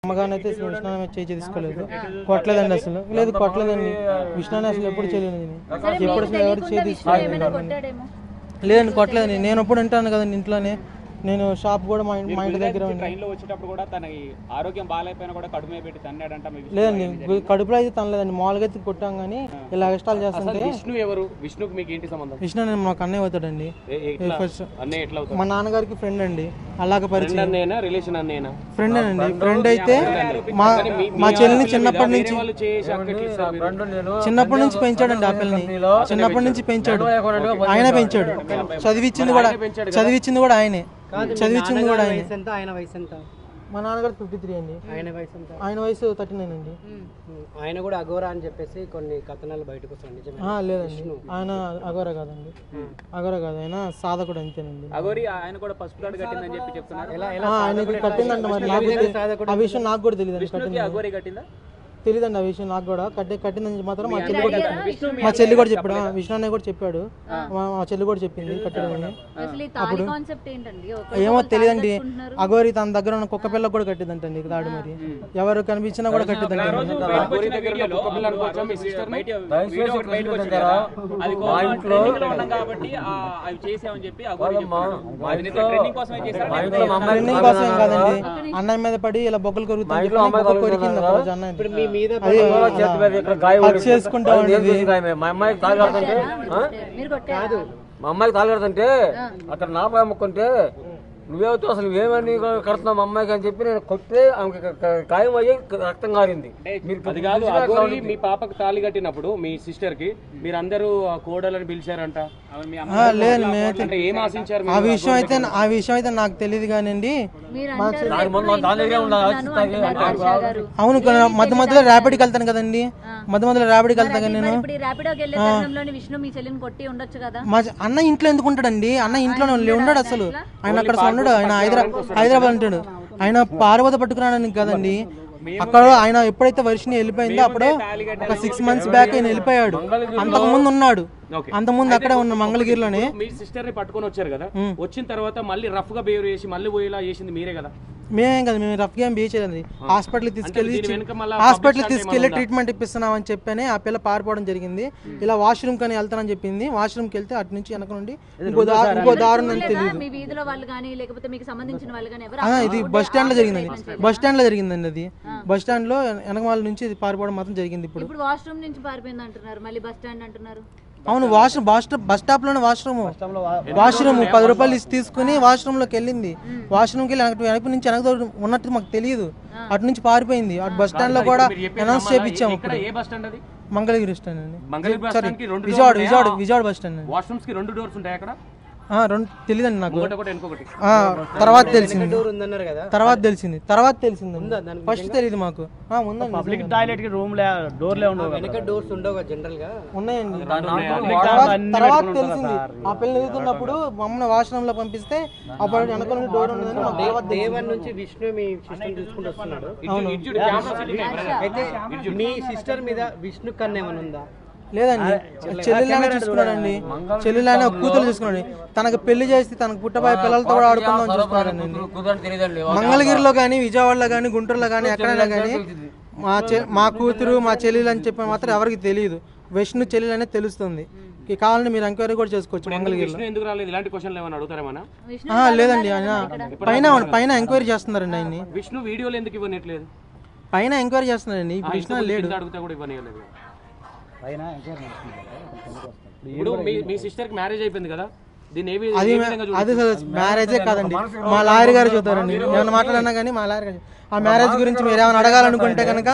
అమ్మగానే అయితే విష్ణు చేయి తీసుకోలేదు, కొట్టలేదండి అసలు. లేదు కొట్టలేదండి, విష్ణునే అసలు ఎప్పుడు చేయలేదు, ఎప్పుడు అసలు ఎవరు చేయి తీసుకోలేదు. లేదండి కొట్టలేదండి. నేను ఎప్పుడు వింటాను కదండి ఇంట్లోనే, నేను షాప్ కూడా మా ఇంటి దగ్గర ట్రైన్లో వచ్చేటప్పుడు కూడా తన ఆరోగ్యం బాగాలేకపోయినా కూడా కడుపు మీద పెట్టి తన్నాడంట. లేదండి కడుపులో అయితే తనలేదండి, మామూలుగా అయితే కొట్టాం కానీ ఇలా ఇష్టాలు చేస్తుంటే. విష్ణు ఎవరు? విష్ణుకి మీకు ఏంటి సంబంధం? విష్ణు నేను మాకు అన్నయ్య అవుతాడండి. ఎట్లా మా నాన్నగారికి ఫ్రెండ్ అండి, అలాగ పరిచయం. రిలేషన్ అన్నయ్యనా? ఫ్రెండ్ అండి. ఫ్రెండ్ అయితే మా చెల్లిని చిన్నప్పటి నుంచి పెంచాడండి. ఆ పిల్లని చిన్నప్పటి నుంచి పెంచాడు, ఆయన పెంచాడు. చదివించింది కూడా ఆయనే, చదివించింది కూడా ఆయన వయసు ఎంత? మా నాన్నగారు 53 అండి. ఆయన వయసు 39 అండి. ఆయన కూడా అఘోరా అని చెప్పేసి కొన్ని కథనాలు బయటకు వస్తాయి. లేదండి ఆయన అఘోరా కాదండి, అఘోరా కాదు, ఆయన సాధకుడు అంతేనండి. ఆయన కూడా పసుపు తాడు కట్టిందని చెప్పి చెప్తున్నారు. ఆయనకి కట్టిందంట, మరి ఆ విషయం నాకు కూడా తెలియదు. తెలియదండి ఆ విషయం నాకు కూడా. కట్టిందని మాత్రం మా చెల్లి కూడా చెప్పాడు, విష్ణు అన్నయ్య కూడా చెప్పాడు, మా చెల్లి కూడా చెప్పింది కట్టడని. అప్పుడు ఏమో తెలియదండి. అఘోరి తన దగ్గర ఉన్న కుక్క పిల్ల కూడా కట్టిందంటండి తాడు. మరి ఎవరు కనిపించినా కూడా కట్టిద్దంట. ట్రైనింగ్ కోసం ఏం కాదండి, అన్నయ్య మీద పడి ఇలా బొక్కలు కొరుకుతుంది అన్నయ్య మా అమ్మాయికి తాగడుతుంటే అక్కడ నా అమ్ముకుంటే నువ్వేవుతావు అసలు ఏమని కడుతున్నావు మా అమ్మాయికి అని చెప్పి నేను కొట్టే ఆమెకి గాయం అయ్యి రక్తం కారింది. మీ పాపకు తాళి కట్టినప్పుడు మీ సిస్టర్ కి మీరందరూ కోడలని పిలిచారంట, ఏం ఆశించారు? ఆ విషయం అయితే నాకు తెలియదు కానండి. అవును, మధ్య మధ్యలో ర్యాపిడ్కి వెళ్తాను కదండి, మధ్యలో ర్యాపిడ్కి వెళ్తాను కదా నేను. అన్న ఇంట్లో ఎందుకు ఉంటాడండి? అన్న ఇంట్లోనే ఉండడు అసలు, ఆయన అక్కడ ఉన్నాడు. ఆయన హైదరాబాద్ ఉంటాడు. ఆయన పార్వతి పట్టుకున్నాడని కదండి. అక్కడ ఆయన ఎప్పుడైతే వర్షిని వెళ్ళిపోయిందో అప్పుడు ఒక 6 months బ్యాక్ ఆయన వెళ్ళిపోయాడు. అంతకుముందు ఉన్నాడు, అంతకుముందు అక్కడే ఉన్న మంగళగిరిలోనే. మీ సిస్టర్ ని పట్టుకొని వచ్చారు కదా, వచ్చిన తర్వాత మళ్ళీ రఫ్ గా బిహేవ్ చేసి మళ్ళీ పోయేలా చేసింది మీరే కదా? మేమేం కదా, మేము రఫ్ గా బిహేవ్ చేయలేదు. హాస్పిటల్కి తీసుకెళ్లి ట్రీట్మెంట్ ఇప్పిస్తున్నాం అని చెప్పని ఆ పిల్ల పారిపోవడం జరిగింది. ఇలా వాష్రూమ్ కానీ వెళ్తానని చెప్పింది. వాష్రూమ్ కి వెళ్తే అటు నుంచి వెనక నుండి ఇంకో దారుణం అని తెలియదు. ఇది బస్ స్టాండ్ లో జరిగిందండి, బస్ స్టాండ్ లో జరిగిందండి. అది బస్ స్టాండ్ లో వెనకమాల నుంచి పారిపోవడం మాత్రం జరిగింది. ఇప్పుడు వాష్రూమ్ నుంచి పారిపోయింది అంటున్నారు, మళ్ళీ బస్ స్టాండ్ అంటున్నారు. అవును, బస్ స్టాప్ లోనే వాష్రూమ్ 10 రూపాయలు తీసుకుని వాష్రూమ్ లోకి వెళ్ళింది. వాష్రూమ్కి వెళ్ళి వెనక నుంచి వెనక ఉన్నట్టు మాకు తెలియదు, అటు నుంచి పారిపోయింది. అటు బస్ స్టాండ్ లో కూడా అనౌన్స్ చేయించాము. మంగళగిరి స్టాండ్ అండి, విజయవాడ బస్ స్టాండ్ అండి. వాష్రూమ్స్ కి 2 డోర్స్ ఉంటాయి అక్కడ? తెలియదండి నాకు, తర్వాత తెలిసింది. ఫస్ట్ తెలియదు మాకు. పబ్లిక్ టాయిలెట్ కి రూమ్ డోర్లే ఉండవు, వెనక డోర్స్ ఉండవు జనరల్ గా. ఉన్నాయండి. తర్వాత తెలిసింది, ఆ పిల్లలు ఎదుగుతున్నప్పుడు మమ్మల్ని వాష్రూమ్ లో పంపిస్తే అప్పుడు వెనక నుండి డోర్ ఉండదని. దేవన్ నుంచి విష్ణు మీ సిస్టర్ తీసుకుంటూ వస్తున్నాడు. అయితే మీ సిస్టర్ మీద విష్ణు కన్నా ఏమైనా ఉందా? లేదండి, చెల్లెలానే చూసుకున్నాడండి, చెల్లెలానే కూతురు చూసుకున్నాడు. తనకు పెళ్లి చేసి తనకు పుట్టబోయే పిల్లలతో కూడా ఆడుకుందాం చూసుకున్నాడండి. మంగళగిరిలో కానీ, విజయవాడలో కానీ, గుంటూరులో కానీ, ఎక్కడైనా కానీ మా కూతురు మా చెల్లెలు అని చెప్పి మాత్రం ఎవరికి తెలియదు. విష్ణు చెల్లెలు అనేది తెలుస్తుంది. కావాలంటే మీరు ఎంక్వైరీ కూడా చేసుకోవచ్చు మంగళగిరిలో. లేదండి, ఆయన పైన ఎంక్వైరీ చేస్తున్నారండి. ఆయన్ని విష్ణు వీడియోలు ఎందుకు ఇవ్వట్లేదు? పైన ఎంక్వైరీ చేస్తున్నారండి, విష్ణు లేడు. ఇప్పుడు మీ సిస్టర్ కి మ్యారేజ్ అయిపోయింది కదా, అది మ్యారేజే కాదండి, మా లాయర్ గారు చూస్తారండి. ఏమైనా మాట్లాడినా కానీ మా లాయర్ గారు ఆ మ్యారేజ్ గురించి మీరు ఏమైనా అడగాలనుకుంటే కనుక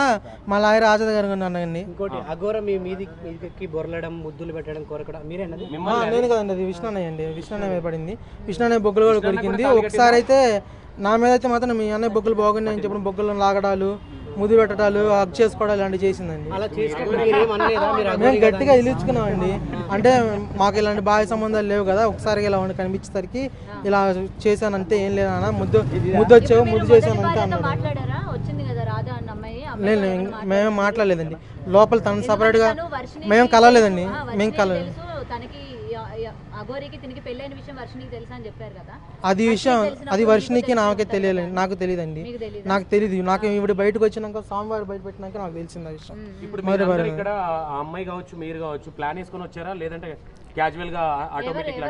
మా లాయర్ ఆజాద్ గారు అన్నాయండి. ఇంకోటి అఘోర మీ మీదికి బొరలడం, ముద్దులు పెట్టడం, కోరకడం మీరేనది? నేను కదండి, అది విష్ణు అన్నయ్య అండి. విష్ణు అన్నయ్య మీద పడింది, విష్ణు అన్నయ్య బొగ్గులు కూడా కొరికింది. ఒకసారి అయితే నా మీద అయితే మాత్రం మీ అన్నయ్య బొగ్గులు బాగున్నాయని చెప్పిన బొగ్గులను లాగడాలు, ముద్దు పెట్టడాలు, హగ్ చేసుకోవడాలు ఇలాంటివి చేసిందండి. మేము గట్టిగా ఇలుచుకున్నామండి. అంటే మాకు ఇలాంటి బాగా సంబంధాలు లేవు కదా, ఒకసారి ఇలా ఉండి కనిపించేసరికి ఇలా చేశానంటే ఏం లేదన్నా, ముద్దు వచ్చావు, ముద్దు చేశానంటే అన్నాడు. లేదు, మేమేం మాట్లాడలేదండి. లోపల తను సపరేట్ గా మేము కలవలేదండి, మేము కలవలేదు. అఘోరికి తిరిగి పెళ్ళైన విషయం వర్షినికి తెలుసా అని చెప్పారు కదా. అది వర్షినికి నాకే తెలియలేదు, నాకు తెలియదండి, నాకు తెలియదు. నాకు ఇప్పుడు బయటకు వచ్చినాక సోమవారం బయట పెట్టినాక నాకు తెలిసింది ఆ విషయం. ఇప్పుడు మీరందరూ ఇక్కడ ఆ అమ్మాయి కావచ్చు మీరు కావచ్చు ప్లాన్ వేసుకొని వచ్చారా లేదంటే క్యాజువల్ గా ఆటోమేటిక్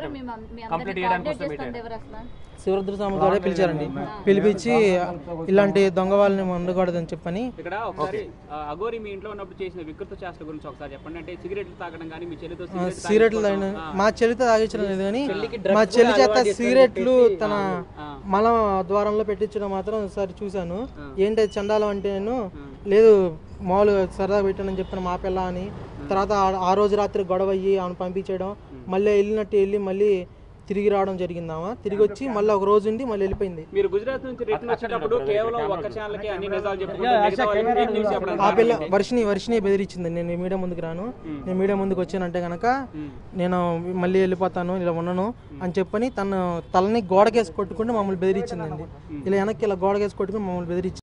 కంప్లీట్ చేయడానికి వస్తే ఎవరు అసలు శివరుద్ర స్వామి గారే పిలిచారండి, పిలిపించి ఇలాంటి దొంగ వాళ్ళని ఉండకూడదని చెప్పని. ఇక్కడ ఒకసారి అఘోరి మీ ఇంట్లో ఉన్నప్పుడు చేసిన వికృత చేష్టల గురించి ఒకసారి చెప్పండి. అంటే సిగరెట్లు తాగడం కానీ మీ చెల్లితో సిగరెట్లు మా చెల్లితో తాగించడం లేదు కానీ మా చెల్లి చేత సిగరెట్లు తన మల ద్వారంలో పెట్టించడం మాత్రం ఒకసారి చూశాను. ఏంటి చందాలం అంటే నేను లేదు మామూలుగా సరదా పెట్టానని చెప్తాను మా పిల్ల అని. తర్వాత ఆ రోజు రాత్రి గొడవ అయ్యి ఆమెను పంపించడం, మళ్ళీ వెళ్ళినట్టు వెళ్ళి మళ్ళీ తిరిగి రావడం జరిగిందామా. తిరిగి వచ్చి మళ్ళీ ఒక రోజు ఉండి మళ్ళీ వెళ్ళిపోయింది. మీరు గుజరాత్ నుంచి రిటర్న్ వచ్చేటప్పుడు కేవలం ఒక్క ఛానల్కి అన్ని నిజాలు చెప్పుకుంటూ ఆ పిల్ల వర్షిని బెదిరించింది. నేను మీడియా ముందుకు రాను, నేను మీడియా ముందుకు వచ్చానంటే కనుక నేను మళ్ళీ వెళ్ళిపోతాను, ఇలా ఉండను అని చెప్పని తన తలని గోడకేసి కొట్టుకుంటూ మమ్మల్ని బెదిరించిందండి. ఇలా వెనక్కి ఇలా గోడకేసి కొట్టుకుని మమ్మల్ని బెదిరించింది.